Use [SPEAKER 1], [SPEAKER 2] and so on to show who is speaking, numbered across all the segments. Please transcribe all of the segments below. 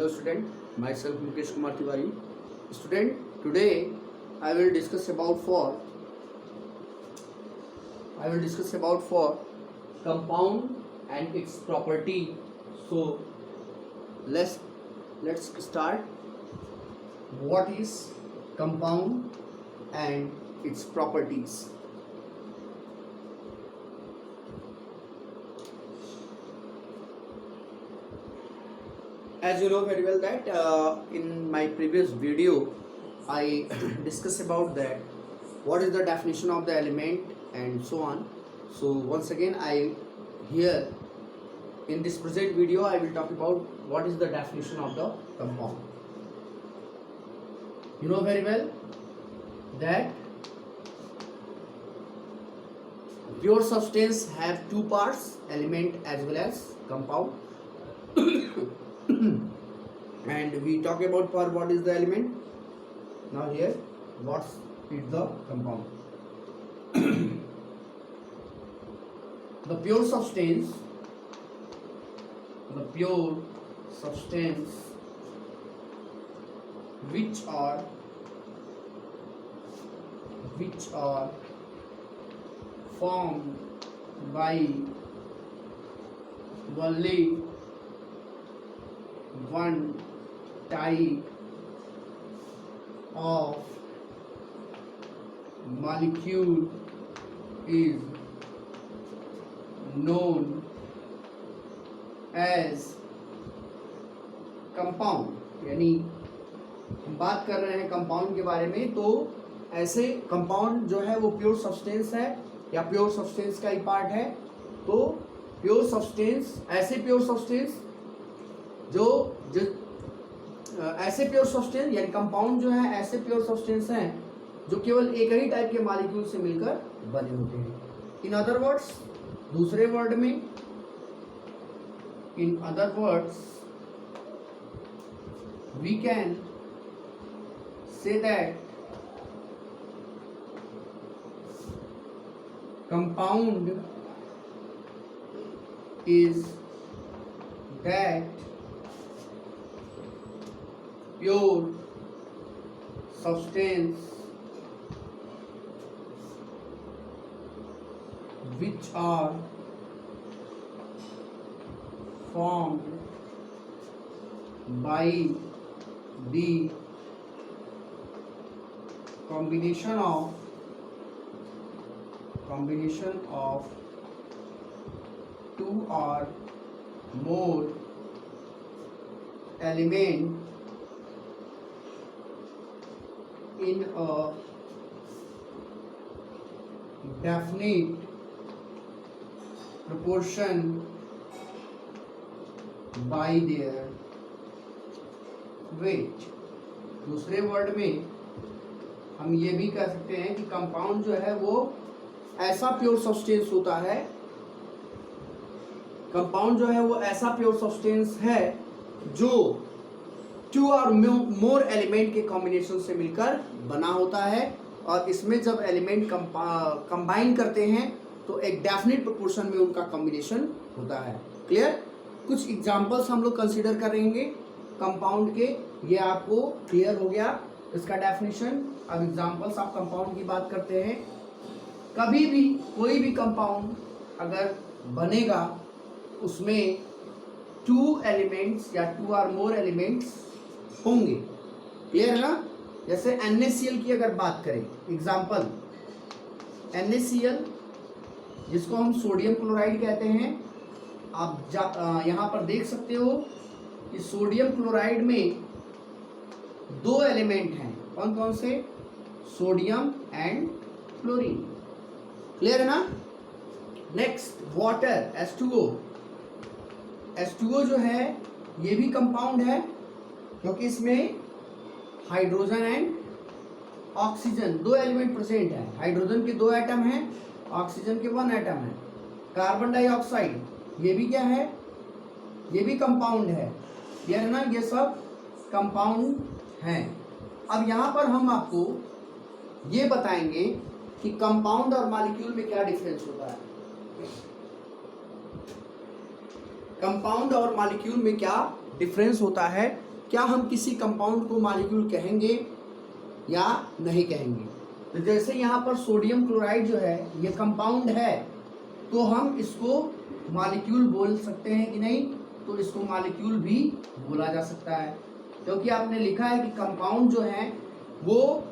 [SPEAKER 1] Hello student, myself Mukesh Kumar Tiwari. Student, today I will discuss about compound and its property. So let's start. What is compound and its properties? As you know very well that in my previous video I discussed about that what is the definition of the element and so on. So once again I here in this present video I will talk about what is the definition of the compound. You know very well that pure substance have two parts, element as well as compound. And we talk about for what is the element. Now here what is the compound. The pure substance which are formed by only one type of molecule is known as compound. यानी हम बात कर रहे हैं compound के बारे में, तो ऐसे कंपाउंड जो है वो प्योर सब्सटेंस है या प्योर सब्सटेंस का ही पार्ट है. तो प्योर सब्सटेंस ऐसे प्योर सब्सटेंस ऐसे प्योर सब्सटेंस यानी कंपाउंड जो है ऐसे प्योर सब्सटेंस हैं जो केवल एक ही टाइप के मॉलिक्यूल से मिलकर बने होते हैं. इन अदर वर्ड्स, दूसरे वर्ड में, in other words we can say that compound is that pure substance which are formed by the combination of two or more elements in a definite proportion by their weight. दूसरे word में हम ये भी कह सकते हैं कि compound जो है वो ऐसा प्योर सब्सटेंस होता है, कंपाउंड जो है वो ऐसा प्योर सब्सटेंस है जो टू और मोर एलिमेंट के कॉम्बिनेशन से मिलकर बना होता है, और इसमें जब एलिमेंट कंबाइन करते हैं तो एक डेफिनेट प्रोपोर्शन में उनका कॉम्बिनेशन होता है. क्लियर? कुछ एग्जांपल्स हम लोग कंसीडर करेंगे कंपाउंड के. ये आपको क्लियर हो गया इसका डेफिनेशन. अब एग्जांपल्स ऑफ कंपाउंड की बात करते हैं. कभी भी कोई भी कंपाउंड अगर बनेगा उसमें टू एलिमेंट्स या टू और मोर एलिमेंट्स होंगे. क्लियर है ना? जैसे NaCl की अगर बात करें, एग्जांपल NaCl जिसको हम सोडियम क्लोराइड कहते हैं. आप यहाँ पर देख सकते हो कि सोडियम क्लोराइड में दो एलिमेंट हैं. कौन कौन से? Sodium and chlorine. क्लियर है ना? Next water H2O. H2O जो है ये भी कंपाउंड है क्योंकि इसमें हाइड्रोजन एंड ऑक्सीजन दो एलिमेंट प्रेजेंट है. हाइड्रोजन के दो एटम हैं, ऑक्सीजन के वन एटम है. कार्बन डाइऑक्साइड ये भी क्या है? ये भी कंपाउंड है. क्लियर है ना? ये सब कंपाउंड हैं. अब यहाँ पर हम आपको ये बताएंगे कि कंपाउंड और मॉलिक्यूल में क्या डिफरेंस होता है. कंपाउंड और मॉलिक्यूल में क्या डिफरेंस होता है क्या हम किसी कंपाउंड को मॉलिक्यूल कहेंगे या नहीं कहेंगे। तो जैसे यहाँ पर सोडियम क्लोराइड जो है ये कंपाउंड है, तो हम इसको मॉलिक्यूल बोल सकते हैं कि नहीं, तो इसको मॉलिक्यूल भी बोला जा सकता है, क्योंकि आपने लिखा है कि कंपाउंड जो है वो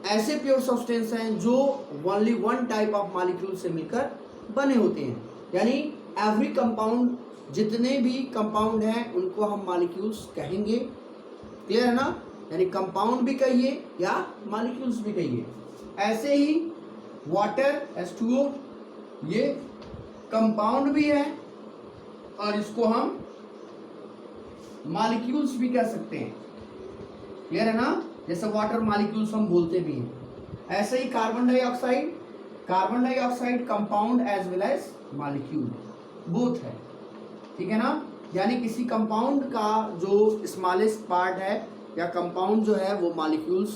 [SPEAKER 1] ऐसे प्योर सब्सटेंस हैं जो only one type of molecule से मिलकर बने होते हैं। यानी एवरी कंपाउंड, जितने भी कंपाउंड हैं उनको हम मॉलिक्यूल्स कहेंगे। क्लियर है ना, यानी कंपाउंड भी कहिए या मॉलिक्यूल्स भी कहिए। ऐसे ही वाटर H2O ये कंपाउंड भी है और इसको हम मॉलिक्यूल्स भी कह सकते हैं। क्लियर है ना, जैसे वाटर मॉलिक्यूल्स हम बोलते भी हैं। ऐसे ही carbon dioxide compound as well as molecule both है, ठीक है ना। यानी किसी कंपाउंड का जो स्मॉलेस्ट पार्ट है या कंपाउंड जो है वो मॉलिक्यूल्स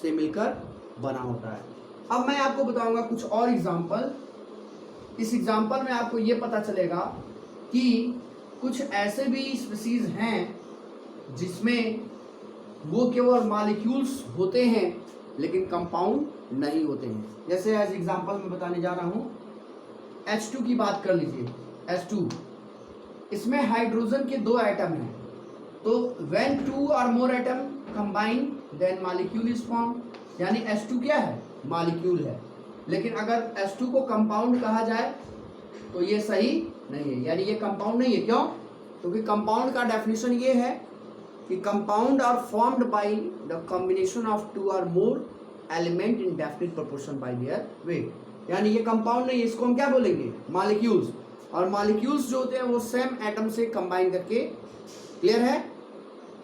[SPEAKER 1] से मिलकर बना होता है। अब मैं आपको बताऊंगा कुछ और एग्जांपल। इस एग्जांपल में आपको ये पता चलेगा कि कुछ ऐसे भी स्पीसीज हैं जिसमें वो केवल मॉलिक्यूल्स होते हैं लेकिन कंपाउंड नहीं होते हैं। जैसे एज एग्जांपल मैं बताने जा रहा हूँ, H2 की बात कर लीजिए। H2 इसमें हाइड्रोजन के 2 एटम हैं, तो व्हेन 2 और more atom combine then molecule is formed. यानी H2 क्या है, मॉलिक्यूल है। लेकिन अगर H2 को कंपाउंड कहा जाए तो ये सही नहीं है, यानी ये कंपाउंड नहीं है। क्यों? क्योंकि कंपाउंड का डेफिनेशन ये है कि compound are formed by the combination of 2 और more element in definite proportion by their weight. यानी ये कंपाउंड नहीं है, इसको हम क्या बोलेंगे, मॉलिक्यूल्स। और मॉलिक्यूल्स जो होते हैं वो सेम एटम से कंबाइन करके, क्लियर है,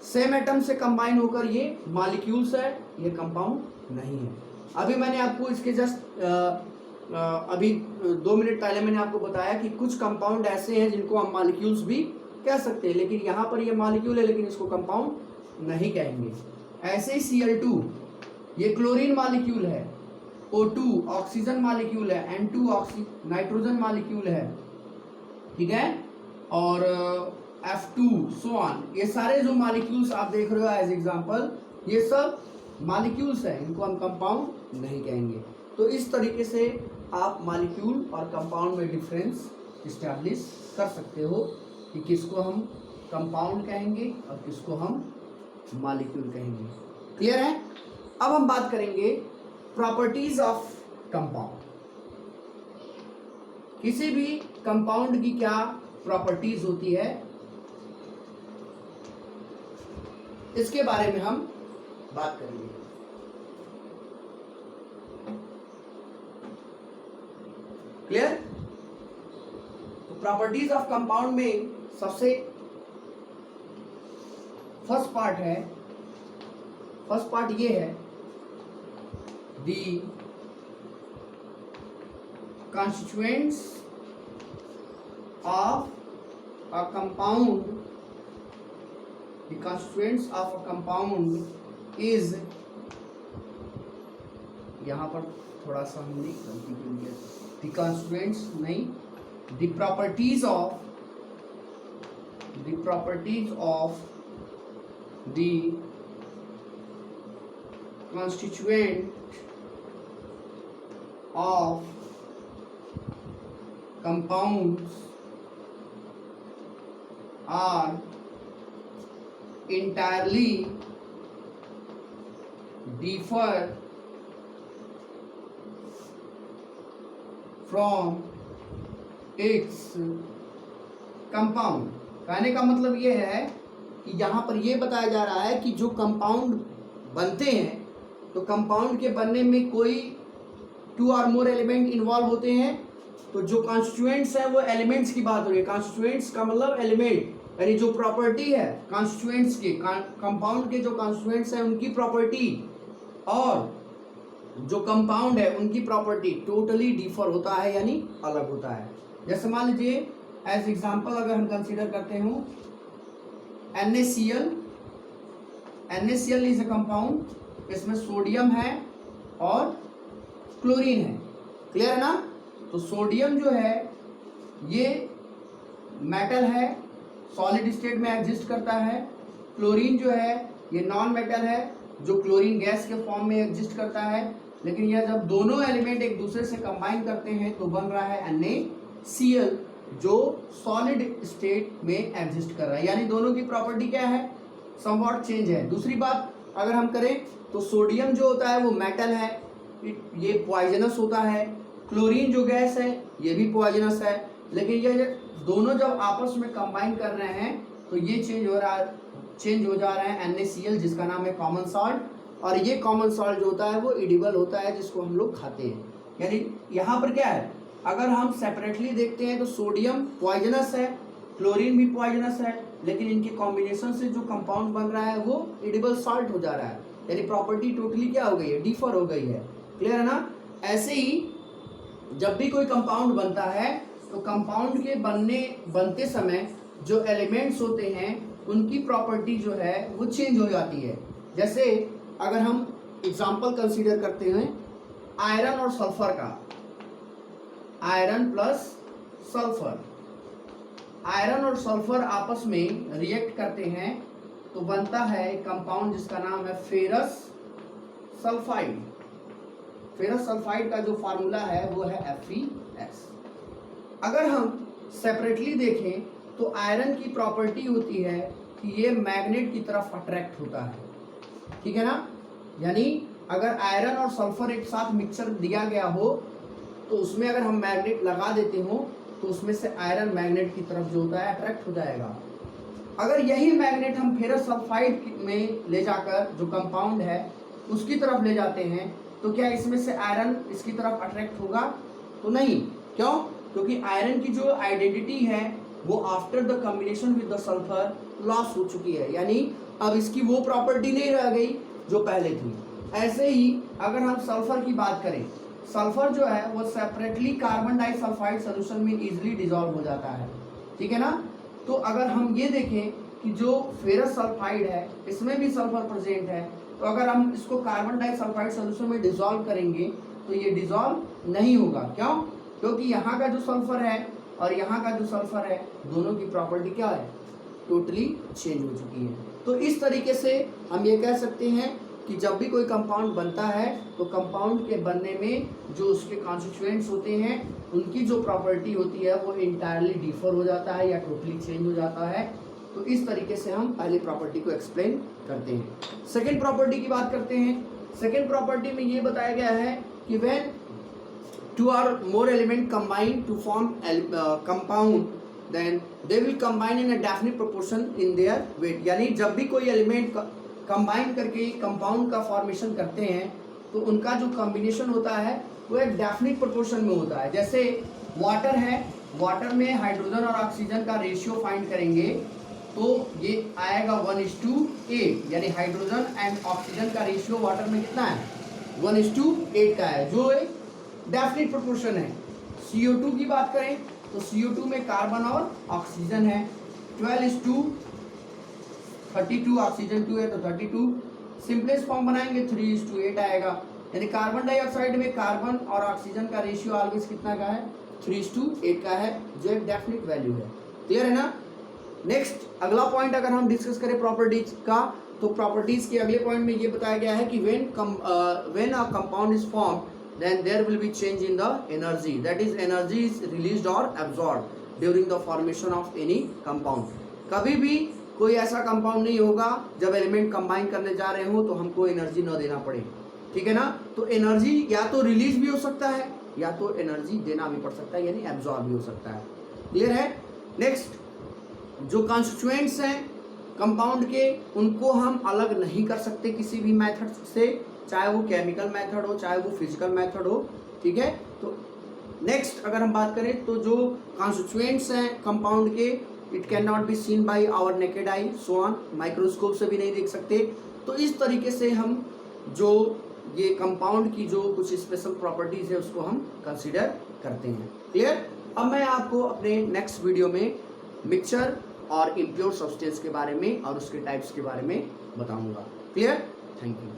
[SPEAKER 1] सेम एटम से कंबाइन होकर ये मॉलिक्यूल्स है, ये कंपाउंड नहीं है। अभी मैंने आपको इसके जस्ट अभी 2 मिनट पहले मैंने आपको बताया कि कुछ कंपाउंड ऐसे हैं जिनको हम मॉलिक्यूल्स भी कह सकते हैं, लेकिन यहाँ पर ये मॉलिक्यूल है लेकिन इसको कंपाउंड नहीं कहेंगे। ऐसे ही Cl2 ये क्लोरीन मॉलिक्यूल है, O2 ऑक्सीजन मॉलिक्यूल है, N2 नाइट्रोजन मॉलिक्यूल है, ठीक है, और F2 सो ऑन। ये सारे जो मॉलिक्यूल्स आप देख रहे हो एज एग्जांपल, ये सब मॉलिक्यूल्स हैं, इनको हम कंपाउंड नहीं कहेंगे। तो इस तरीके से आप मॉलिक्यूल और कंपाउंड में डिफरेंस इस्टेब्लिश कर सकते हो कि किसको हम कंपाउंड कहेंगे और किसको हम मॉलिक्यूल कहेंगे। क्लियर है। अब हम बात करेंगे प्रॉपर्टीज ऑफ कंपाउंड। किसी भी कंपाउंड की क्या प्रॉपर्टीज होती है, इसके बारे में हम बात करेंगे। क्लियर। तो प्रॉपर्टीज ऑफ कंपाउंड में सबसे फर्स्ट पार्ट ये है, दी constituents of a compound, the constituents of a compound is, यहाँ पर थोड़ा सा हमने गलती कर दिया, the constituents नहीं, the properties of the constituent of compounds are entirely differ from its compound। कहने का मतलब ये है कि यहाँ पर ये बताया जा रहा है कि जो कंपाउंड बनते हैं तो कंपाउंड के बनने में कोई 2 और मोर एलिमेंट इन्वॉल्व होते हैं। तो जो कॉन्स्टिट्यूएंट्स हैं वो एलिमेंट्स की बात हो रही है। कॉन्स्टिट्यूएंट्स का मतलब एलिमेंट, यानी जो प्रॉपर्टी है कॉन्स्टिट्यूएंट्स के, कंपाउंड के जो कॉन्स्टिट्यूएंट्स हैं उनकी प्रॉपर्टी और जो कंपाउंड है उनकी प्रॉपर्टी टोटली डिफर होता है, यानी अलग होता है। जैसे मान लीजिए एज एग्जांपल अगर हम कंसीडर करते हो NaCl इज अ कंपाउंड, इसमें सोडियम है और क्लोरीन है। क्लियर है ना। तो सोडियम जो है ये मेटल है, सॉलिड स्टेट में एग्जिस्ट करता है, क्लोरीन जो है ये नॉन मेटल है जो क्लोरीन गैस के फॉर्म में एग्जिस्ट करता है, लेकिन यह जब दोनों एलिमेंट एक दूसरे से कंबाइन करते हैं तो बन रहा है NaCl जो सॉलिड स्टेट में एग्जिस्ट कर रहा है, यानी दोनों की प्रॉपर्टी क्या है, समवॉट चेंज है। दूसरी बात अगर हम करें तो सोडियम जो होता है वो मेटल है, ये पॉइजनस होता है, क्लोरीन जो गैस है ये भी पॉइजनस है, लेकिन ये दोनों जब आपस में कंबाइन कर रहे हैं तो ये चेंज हो जा रहा है NaCl जिसका नाम है कॉमन सॉल्ट, और ये कॉमन सॉल्ट जो होता है वो एडिबल होता है जिसको हम लोग खाते हैं। यानी यहाँ पर क्या है, अगर हम सेपरेटली देखते हैं तो सोडियम पॉइजनस है, क्लोरीन भी पॉइजनस है, लेकिन इनके कॉम्बिनेशन से जो कंपाउंड बन रहा है वो एडिबल सॉल्ट हो जा रहा है, यानी प्रॉपर्टी टोटली क्या हो गई है, डिफर हो गई है। क्लियर है ना। ऐसे ही जब भी कोई कंपाउंड बनता है तो कंपाउंड के बनते समय जो एलिमेंट्स होते हैं उनकी प्रॉपर्टी जो है वो चेंज हो जाती है। जैसे अगर हम एग्जांपल कंसीडर करते हैं आयरन और सल्फर का, आयरन प्लस सल्फर, आयरन और सल्फर आपस में रिएक्ट करते हैं तो बनता है कंपाउंड जिसका नाम है फेरस सल्फाइड। फेरस सल्फाइड का जो फार्मूला है वो है FeS। अगर हम सेपरेटली देखें तो आयरन की प्रॉपर्टी होती है कि ये मैग्नेट की तरफ अट्रैक्ट होता है, ठीक है ना। यानी अगर आयरन और सल्फर एक साथ मिक्सचर दिया गया हो तो उसमें अगर हम मैग्नेट लगा देते हो तो उसमें से आयरन मैग्नेट की तरफ जो होता है अट्रैक्ट हो जाएगा। अगर यही मैग्नेट हम फेरस सल्फाइड में ले जाकर जो कंपाउंड है उसकी तरफ ले जाते हैं तो क्या इसमें से आयरन इसकी तरफ अट्रैक्ट होगा, तो नहीं। क्यों? क्योंकि आयरन की जो आइडेंटिटी है वो after the combination with the sulphur loss हो चुकी है, यानी अब इसकी वो प्रॉपर्टी नहीं रह गई जो पहले थी। ऐसे ही अगर हम सल्फर की बात करें, सल्फर जो है वो सेपरेटली कार्बन डाइसल्फाइड सोल्यूशन में इजीली डिसॉल्व हो जाता है, ठीक है ना। तो अगर हम ये देखें कि जो फेरस सल्फाइड है इसमें भी सल्फर प्रेजेंट है, तो अगर हम इसको कार्बन डाइसल्फाइड सोल्यूशन में डिसॉल्व करेंगे तो ये डिसॉल्व नहीं होगा। क्यों? क्योंकि यहाँ का जो सल्फर है और यहाँ का जो सल्फर है दोनों की प्रॉपर्टी क्या है, टोटली चेंज हो चुकी है। तो इस तरीके से हम ये कह सकते हैं कि जब भी कोई कंपाउंड बनता है तो कंपाउंड के बनने में जो उसके कॉन्स्टिट्यूएंट्स होते हैं उनकी जो प्रॉपर्टी होती है वो इंटायरली डिफर हो जाता है या टोटली चेंज हो जाता है। तो इस तरीके से हम पहली प्रॉपर्टी को एक्सप्लेन करते हैं। सेकेंड प्रॉपर्टी की बात करते हैं। सेकेंड प्रॉपर्टी में ये बताया गया है कि when two or more element combine to form compound then they will combine in a definite proportion in their weight। यानी जब भी कोई एलिमेंट कंबाइन करके कंपाउंड का फॉर्मेशन करते हैं तो उनका जो कॉम्बिनेशन होता है वो एक डेफिनिट प्रोपोर्शन में होता है। जैसे वाटर है, वाटर में हाइड्रोजन और ऑक्सीजन का रेशियो फाइंड करेंगे तो ये आएगा 1:8, यानी हाइड्रोजन एंड ऑक्सीजन का रेशियो वाटर में कितना है, 1:8 का है, जो एक डेफिनिट प्रोपोर्शन है। CO2 की बात करें तो CO2 में कार्बन और ऑक्सीजन है, 12:32, ऑक्सीजन 2 है तो 32। सिंपलेस्ट फॉर्म बनाएंगे 3:8 आएगा, यानी कार्बन डाइऑक्साइड में कार्बन और ऑक्सीजन का रेशियो ऑलवेज कितना का है, 3:8 का है, जो एक डेफिनिट वैल्यू है। क्लियर है ना। नेक्स्ट अगला पॉइंट अगर हम डिस्कस करें प्रॉपर्टीज का तो प्रॉपर्टीज के अगले पॉइंट में ये बताया गया है कि when a compound is form then there will be change in the energy, that is energy is released or absorbed during the formation of any compound। कभी भी कोई ऐसा कंपाउंड नहीं होगा जब एलिमेंट कंबाइन करने जा रहे हो तो हमको एनर्जी न देना पड़े, ठीक है ना। तो एनर्जी या तो रिलीज भी हो सकता है या तो एनर्जी देना भी पड़ सकता है, यानी एब्जॉर्ब भी हो सकता है। क्लियर है। नेक्स्ट जो कॉन्स्टिट्यूएंट्स हैं कंपाउंड के उनको हम अलग नहीं कर सकते किसी भी मेथड से, चाहे वो केमिकल मेथड हो चाहे वो फिजिकल मेथड हो, ठीक है। तो नेक्स्ट अगर हम बात करें तो जो कॉन्स्टिट्यूएंट्स हैं कंपाउंड के it can not be seen by our naked eye, so on, microscope से भी नहीं देख सकते। तो इस तरीके से हम जो ये कंपाउंड की जो कुछ स्पेशल प्रॉपर्टीज है उसको हम कंसीडर करते हैं। क्लियर। अब मैं आपको अपने नेक्स्ट वीडियो में मिक्सचर और इम्प्योर सब्सटेंस के बारे में और उसके टाइप्स के बारे में बताऊंगा। क्लियर। Thank you.